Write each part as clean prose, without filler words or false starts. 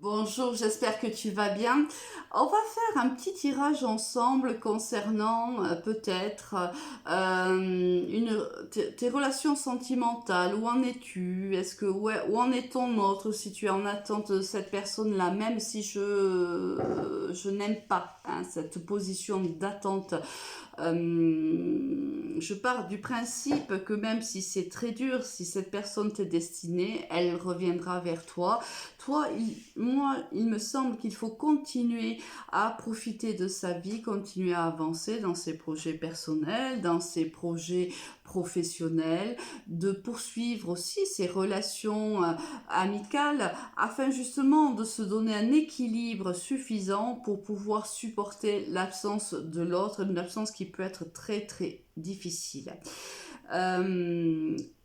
Bonjour, j'espère que tu vas bien. On va faire un petit tirage ensemble concernant peut-être tes relations sentimentales. Où en es-tu? Où en est ton autre si tu es en attente de cette personne-là, même si je n'aime pas cette position d'attente. Je pars du principe que même si c'est très dur, si cette personne t'est destinée, elle reviendra vers toi. Moi, il me semble qu'il faut continuer à profiter de sa vie, continuer à avancer dans ses projets personnels, dans ses projets professionnels, de poursuivre aussi ses relations amicales, afin justement de se donner un équilibre suffisant pour pouvoir supporter l'absence de l'autre, une absence qui peut être très très difficile.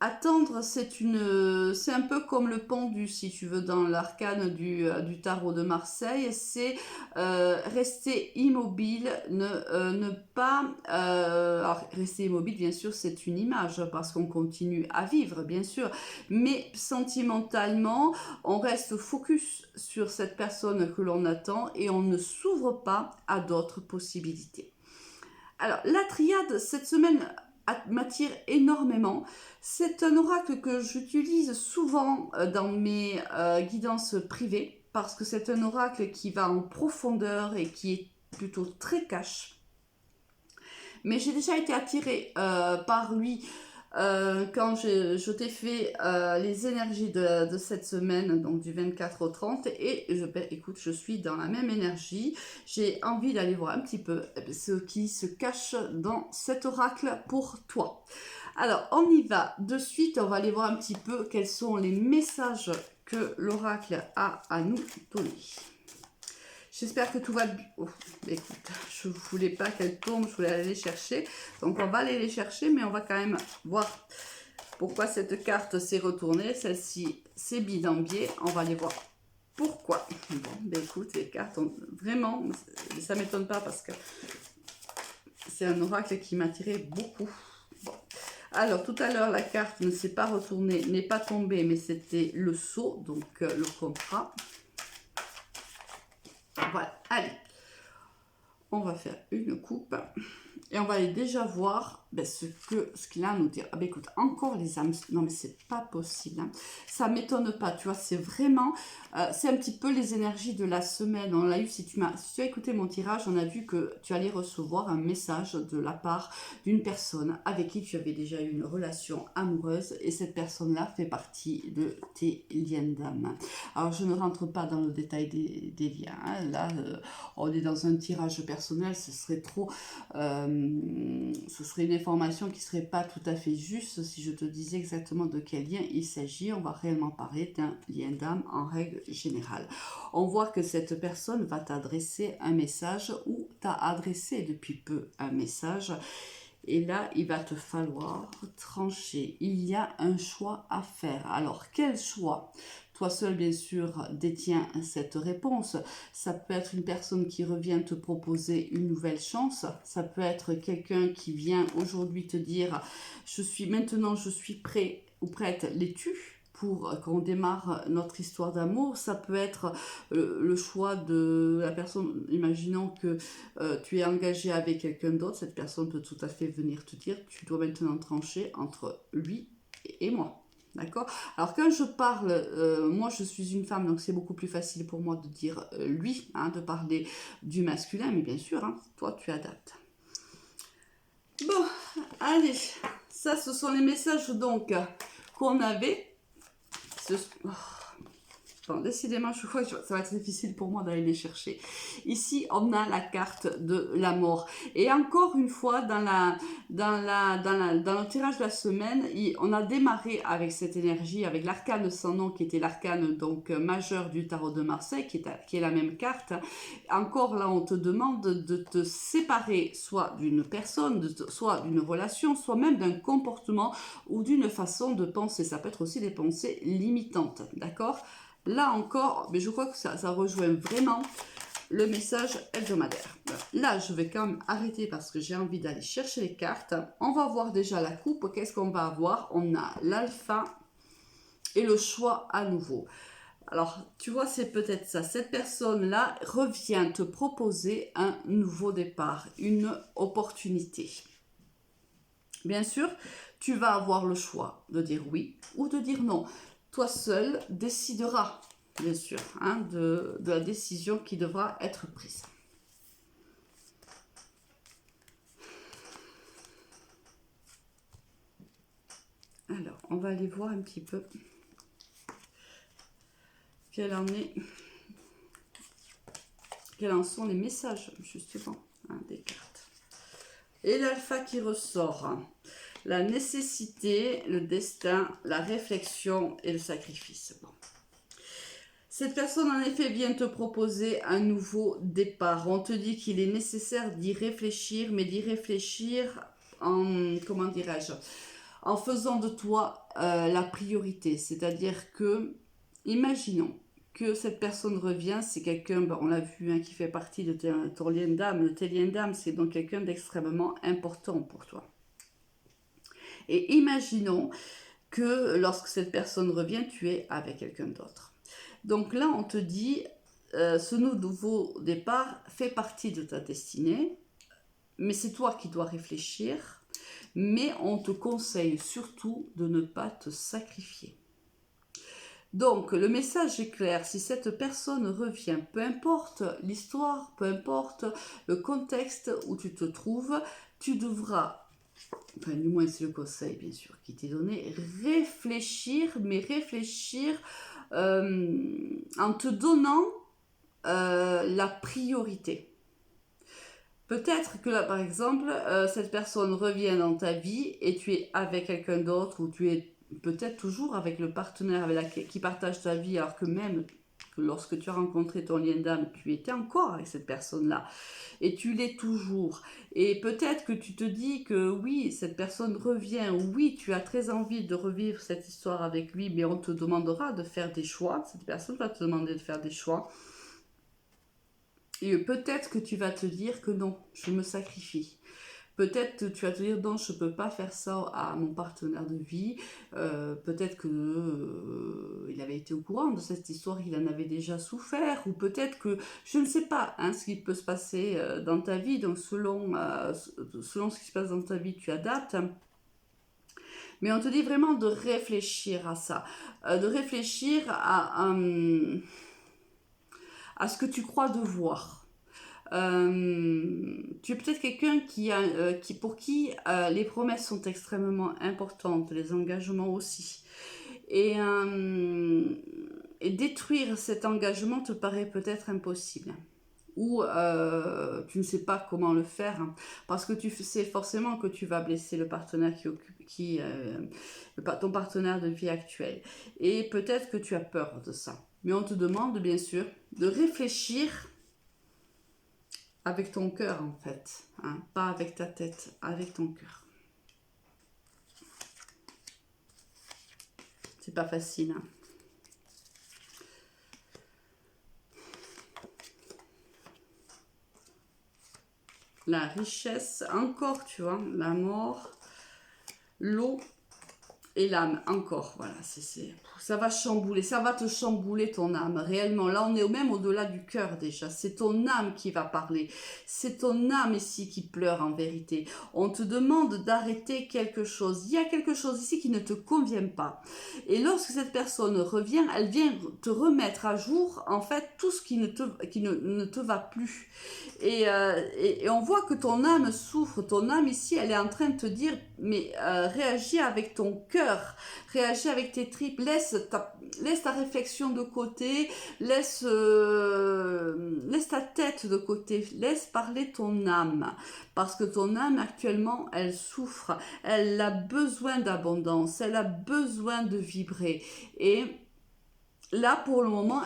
Attendre, c'est un peu comme le pendu, si tu veux, dans l'arcane du tarot de Marseille. C'est rester immobile, ne pas. Alors, rester immobile, bien sûr, c'est une image parce qu'on continue à vivre, bien sûr, mais sentimentalement, on reste focus sur cette personne que l'on attend et on ne s'ouvre pas à d'autres possibilités. Alors, la triade, cette semaine, m'attire énormément. C'est un oracle que j'utilise souvent dans mes guidances privées parce que c'est un oracle qui va en profondeur et qui est plutôt très cash. Mais j'ai déjà été attirée par lui quand je t'ai fait les énergies de cette semaine, donc du 24 au 30, et écoute, je suis dans la même énergie. J'ai envie d'aller voir un petit peu ce qui se cache dans cet oracle pour toi. Alors, on y va de suite, on va aller voir un petit peu quels sont les messages que l'oracle a à nous donner. J'espère que tout va bien. Oh, écoute, je ne voulais pas qu'elle tombe, je voulais aller les chercher. Donc on va aller les chercher, mais on va quand même voir pourquoi cette carte s'est retournée. Celle-ci, c'est bidambier. On va aller voir pourquoi. Bon, ben écoute, les cartes, vraiment, ça ne m'étonne pas parce que c'est un oracle qui m'attirait beaucoup. Bon. Alors, tout à l'heure, la carte ne s'est pas retournée, n'est pas tombée, mais c'était le sceau, donc le contrat. Voilà, allez, on va faire une coupe et on va aller déjà voir ce qu'il a à nous dire. Ah ben écoute, encore les âmes, non mais c'est pas possible, hein. Ça m'étonne pas, tu vois, c'est vraiment, c'est un petit peu les énergies de la semaine. On l'a eu, si tu as écouté mon tirage, on a vu que tu allais recevoir un message de la part d'une personne avec qui tu avais déjà eu une relation amoureuse et cette personne-là fait partie de tes liens d'âme. Alors je ne rentre pas dans le détail des liens, hein. Là on est dans un tirage personnel, ce serait trop... ce serait une information qui serait pas tout à fait juste si je te disais exactement de quel lien il s'agit. On va réellement parler d'un lien d'âme en règle générale. On voit que cette personne va t'adresser un message ou t'a adressé depuis peu un message. Et là, il va te falloir trancher. Il y a un choix à faire. Alors, quel choix? Toi seul, bien sûr, détiens cette réponse. Ça peut être une personne qui revient te proposer une nouvelle chance. Ça peut être quelqu'un qui vient aujourd'hui te dire « je suis prêt ou prête, l'es-tu ?» pour qu'on démarre notre histoire d'amour. Ça peut être le choix de la personne, imaginons que tu es engagé avec quelqu'un d'autre, cette personne peut tout à fait venir te dire tu dois maintenant trancher entre lui et moi. D'accord? Alors quand je parle, moi je suis une femme, donc c'est beaucoup plus facile pour moi de dire lui, hein, de parler du masculin, mais bien sûr, hein, toi tu adaptes. Bon, allez, ça ce sont les messages donc qu'on avait. Bon, décidément, je crois que ça va être difficile pour moi d'aller les chercher. Ici, on a la carte de la mort. Et encore une fois, dans le tirage de la semaine, on a démarré avec cette énergie, avec l'arcane sans nom, qui était l'arcane donc majeur du tarot de Marseille, qui est la même carte. Encore là, on te demande de te séparer soit d'une personne, soit d'une relation, soit même d'un comportement ou d'une façon de penser. Ça peut être aussi des pensées limitantes, d'accord ? Là encore, mais je crois que ça rejoint vraiment le message hebdomadaire. Là, je vais quand même arrêter parce que j'ai envie d'aller chercher les cartes. On va voir déjà la coupe. Qu'est-ce qu'on va avoir? On a l'alpha et le choix à nouveau. Alors, tu vois, c'est peut-être ça. Cette personne-là revient te proposer un nouveau départ, une opportunité. Bien sûr, tu vas avoir le choix de dire oui ou de dire non. Toi seul décideras, bien sûr, hein, de la décision qui devra être prise. Alors, on va aller voir un petit peu quel en sont les messages, justement, hein, des cartes. Et l'alpha qui ressort. La nécessité, le destin, la réflexion et le sacrifice. Bon. Cette personne, en effet, vient te proposer un nouveau départ. On te dit qu'il est nécessaire d'y réfléchir, mais d'y réfléchir en, comment dirais-je, en faisant de toi la priorité. C'est-à-dire que, imaginons que cette personne revient, c'est quelqu'un, ben, on l'a vu, hein, qui fait partie de ton lien d'âme. Le lien d'âme, c'est donc quelqu'un d'extrêmement important pour toi. Et imaginons que lorsque cette personne revient, tu es avec quelqu'un d'autre. Donc là, on te dit, ce nouveau départ fait partie de ta destinée, mais c'est toi qui dois réfléchir, mais on te conseille surtout de ne pas te sacrifier. Donc, le message est clair, si cette personne revient, peu importe l'histoire, peu importe le contexte où tu te trouves, tu devras, enfin du moins c'est le conseil bien sûr qui t'est donné, réfléchir, mais réfléchir en te donnant la priorité. Peut-être que là, par exemple, cette personne revient dans ta vie et tu es avec quelqu'un d'autre ou tu es peut-être toujours avec le partenaire qui partage ta vie, alors que même que lorsque tu as rencontré ton lien d'âme, tu étais encore avec cette personne-là et tu l'es toujours. Et peut-être que tu te dis que oui, cette personne revient, oui, tu as très envie de revivre cette histoire avec lui, mais on te demandera de faire des choix. Cette personne va te demander de faire des choix. Et peut-être que tu vas te dire que non, je me sacrifie. Peut-être que tu vas te dire non, je ne peux pas faire ça à mon partenaire de vie. Peut-être que il avait été au courant de cette histoire, il en avait déjà souffert. Ou peut-être que, je ne sais pas hein, ce qui peut se passer dans ta vie. Donc selon ce qui se passe dans ta vie, tu adaptes. Mais on te dit vraiment de réfléchir à ça. De réfléchir à ce que tu crois devoir. Tu es peut-être quelqu'un pour qui les promesses sont extrêmement importantes, les engagements aussi. Et détruire cet engagement te paraît peut-être impossible. Ou tu ne sais pas comment le faire, hein, parce que tu sais forcément que tu vas blesser le partenaire ton partenaire de vie actuel. Et peut-être que tu as peur de ça. Mais on te demande bien sûr de réfléchir avec ton cœur en fait, hein, pas avec ta tête, avec ton cœur. C'est pas facile. Hein. La richesse, encore tu vois, la mort, l'eau et l'âme, encore, voilà, ça va chambouler, ça va te chambouler ton âme, réellement. Là, on est même au-delà du cœur déjà, c'est ton âme qui va parler, c'est ton âme ici qui pleure en vérité. On te demande d'arrêter quelque chose, il y a quelque chose ici qui ne te convient pas. Et lorsque cette personne revient, elle vient te remettre à jour, en fait, tout ce qui ne te va plus. Et on voit que ton âme souffre, ton âme ici, elle est en train de te dire, mais réagis avec ton cœur, réagis avec tes tripes, laisse ta réflexion de côté, laisse ta tête de côté, laisse parler ton âme, parce que ton âme actuellement, elle souffre, elle a besoin d'abondance, elle a besoin de vibrer, et là, pour le moment,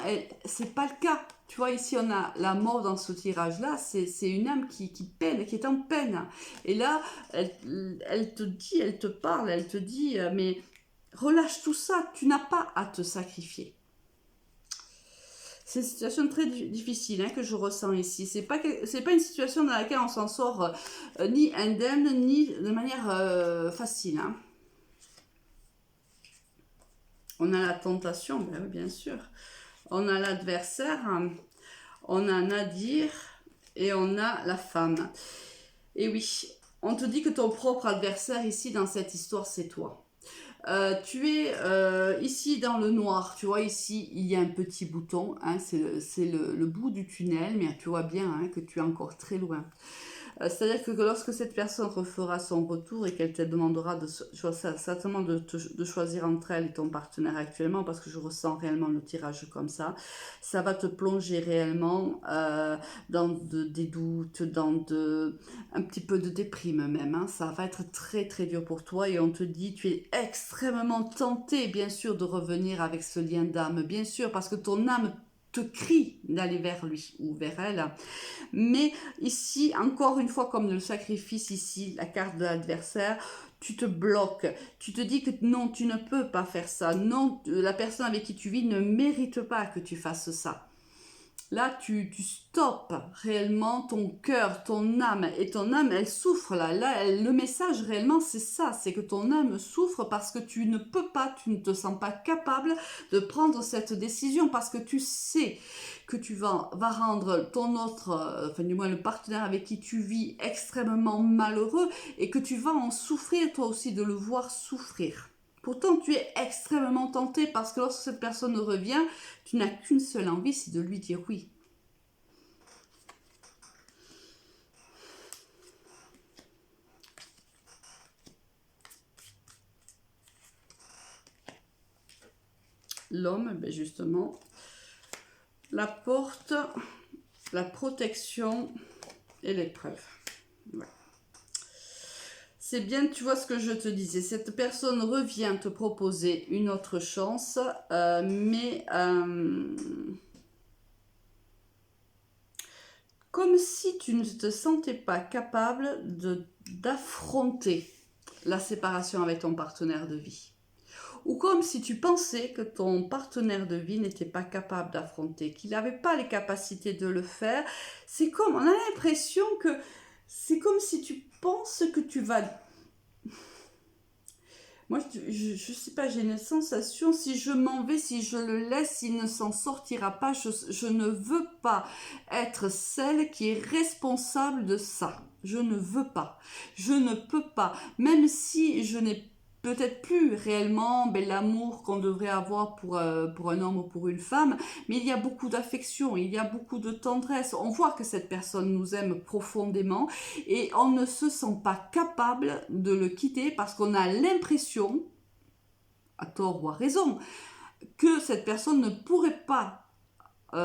c'est pas le cas. Tu vois, ici, on a la mort dans ce tirage-là. C'est une âme qui peine, qui est en peine. Et là, elle te dit, elle te parle, elle te dit, mais relâche tout ça. Tu n'as pas à te sacrifier. C'est une situation très difficile hein, que je ressens ici. C'est pas une situation dans laquelle on s'en sort ni indemne, ni de manière facile. Hein. On a la tentation, ben oui, bien sûr. On a l'adversaire, on a Nadir et on a la femme. Et oui, on te dit que ton propre adversaire ici dans cette histoire, c'est toi. Tu es ici dans le noir, tu vois ici il y a un petit bouton, hein, c'est le bout du tunnel, mais tu vois bien hein, que tu es encore très loin. C'est-à-dire que lorsque cette personne refera son retour et qu'elle te demandera certainement de choisir entre elle et ton partenaire actuellement, parce que je ressens réellement le tirage comme ça va te plonger réellement dans des doutes, un petit peu de déprime même. Hein. Ça va être très très dur pour toi et on te dit tu es extrêmement tenté bien sûr de revenir avec ce lien d'âme, bien sûr, parce que ton âme te crie d'aller vers lui ou vers elle. Mais ici, encore une fois, comme le sacrifice ici, la carte de l'adversaire, tu te bloques. Tu te dis que non, tu ne peux pas faire ça. Non, la personne avec qui tu vis ne mérite pas que tu fasses ça. Là, tu stoppes réellement ton cœur, ton âme. Et ton âme, elle souffre là. Le message réellement, c'est ça. C'est que ton âme souffre parce que tu ne peux pas, tu ne te sens pas capable de prendre cette décision. Parce que tu sais que tu vas rendre ton autre, enfin du moins le partenaire avec qui tu vis extrêmement malheureux. Et que tu vas en souffrir toi aussi, de le voir souffrir. Pourtant, tu es extrêmement tenté parce que lorsque cette personne revient, tu n'as qu'une seule envie, c'est de lui dire oui. L'homme, ben justement, la porte, la protection et l'épreuve. Ouais. C'est bien, tu vois ce que je te disais. Cette personne revient te proposer une autre chance, mais comme si tu ne te sentais pas capable d'affronter la séparation avec ton partenaire de vie. Ou comme si tu pensais que ton partenaire de vie n'était pas capable d'affronter, qu'il n'avait pas les capacités de le faire. C'est comme, on a l'impression que c'est comme si tu penses que tu vas... Moi, je sais pas, j'ai une sensation, si je m'en vais, si je le laisse, il ne s'en sortira pas. Je ne veux pas être celle qui est responsable de ça. Je ne veux pas. Je ne peux pas. Même si je n'ai peut-être plus réellement l'amour qu'on devrait avoir pour un homme ou pour une femme, mais il y a beaucoup d'affection, il y a beaucoup de tendresse. On voit que cette personne nous aime profondément et on ne se sent pas capable de le quitter parce qu'on a l'impression, à tort ou à raison, que cette personne ne pourrait pas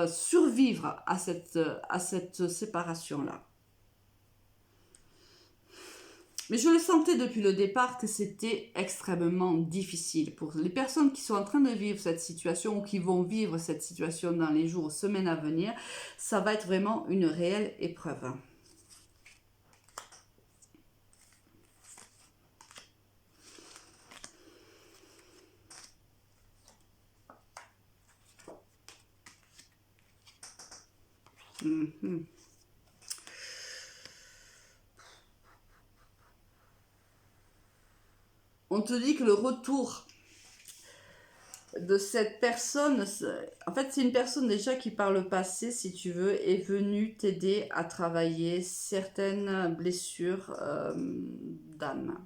survivre à cette séparation-là. Mais je le sentais depuis le départ que c'était extrêmement difficile pour les personnes qui sont en train de vivre cette situation ou qui vont vivre cette situation dans les jours, semaines à venir. Ça va être vraiment une réelle épreuve. On te dit que le retour de cette personne, en fait c'est une personne déjà qui par le passé, si tu veux, est venue t'aider à travailler certaines blessures d'âme.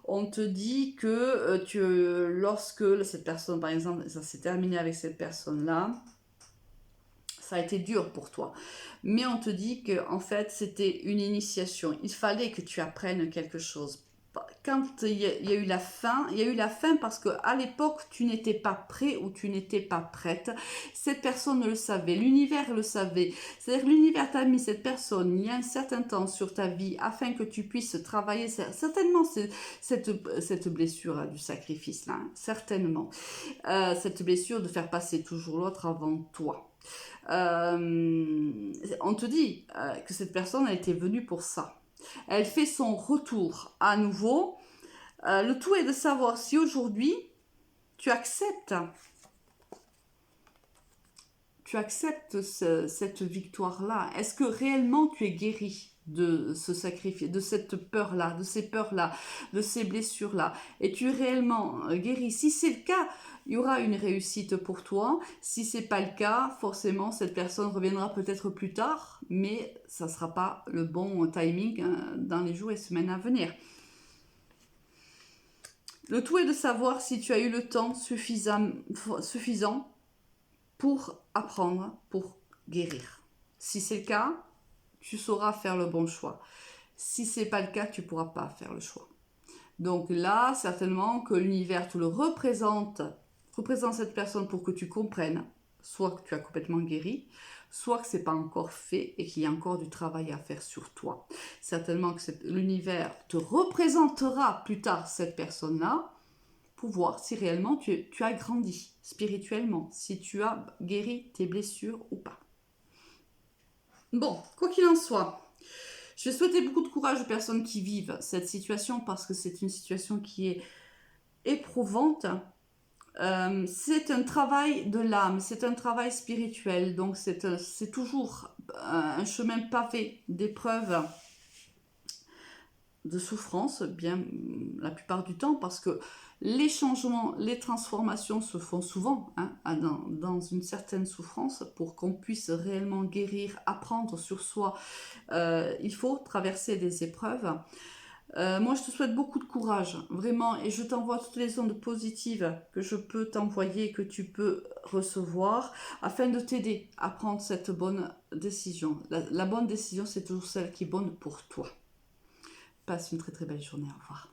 On te dit que lorsque cette personne, par exemple, ça s'est terminé avec cette personne-là, ça a été dur pour toi. Mais on te dit que en fait, c'était une initiation. Il fallait que tu apprennes quelque chose. Quand il y a eu la fin, il y a eu la fin parce qu'à l'époque, tu n'étais pas prêt ou tu n'étais pas prête. Cette personne le savait, l'univers le savait. C'est-à-dire que l'univers t'a mis cette personne il y a un certain temps sur ta vie afin que tu puisses travailler certainement cette blessure du sacrifice, là, hein, certainement. Cette blessure de faire passer toujours l'autre avant toi. On te dit que cette personne a été venue pour ça. Elle fait son retour à nouveau. Le tout est de savoir si aujourd'hui tu acceptes cette victoire-là. Est-ce que réellement tu es guéri? de se sacrifier, de cette peur-là, de ces peurs-là, de ces blessures-là. Es-tu réellement guéri? Si c'est le cas, il y aura une réussite pour toi. Si c'est pas le cas, forcément, cette personne reviendra peut-être plus tard, mais ça sera pas le bon timing dans les jours et semaines à venir. Le tout est de savoir si tu as eu le temps suffisant pour apprendre, pour guérir. Si c'est le cas, tu sauras faire le bon choix. Si c'est pas le cas, tu pourras pas faire le choix. Donc là, certainement que l'univers te le représente cette personne pour que tu comprennes, soit que tu as complètement guéri, soit que c'est pas encore fait et qu'il y a encore du travail à faire sur toi. Certainement que l'univers te représentera plus tard cette personne-là pour voir si réellement tu as grandi spirituellement, si tu as guéri tes blessures ou pas. Bon, quoi qu'il en soit, je vais souhaiter beaucoup de courage aux personnes qui vivent cette situation parce que c'est une situation qui est éprouvante. C'est un travail de l'âme, c'est un travail spirituel, donc c'est toujours un chemin pavé d'épreuves, de souffrance, bien la plupart du temps, parce que les changements, les transformations se font souvent dans une certaine souffrance. Pour qu'on puisse réellement guérir, apprendre sur soi, il faut traverser des épreuves. Moi, je te souhaite beaucoup de courage, vraiment, et je t'envoie toutes les ondes positives que je peux t'envoyer, que tu peux recevoir, afin de t'aider à prendre cette bonne décision. La bonne décision, c'est toujours celle qui est bonne pour toi. Passe une très très belle journée, au revoir.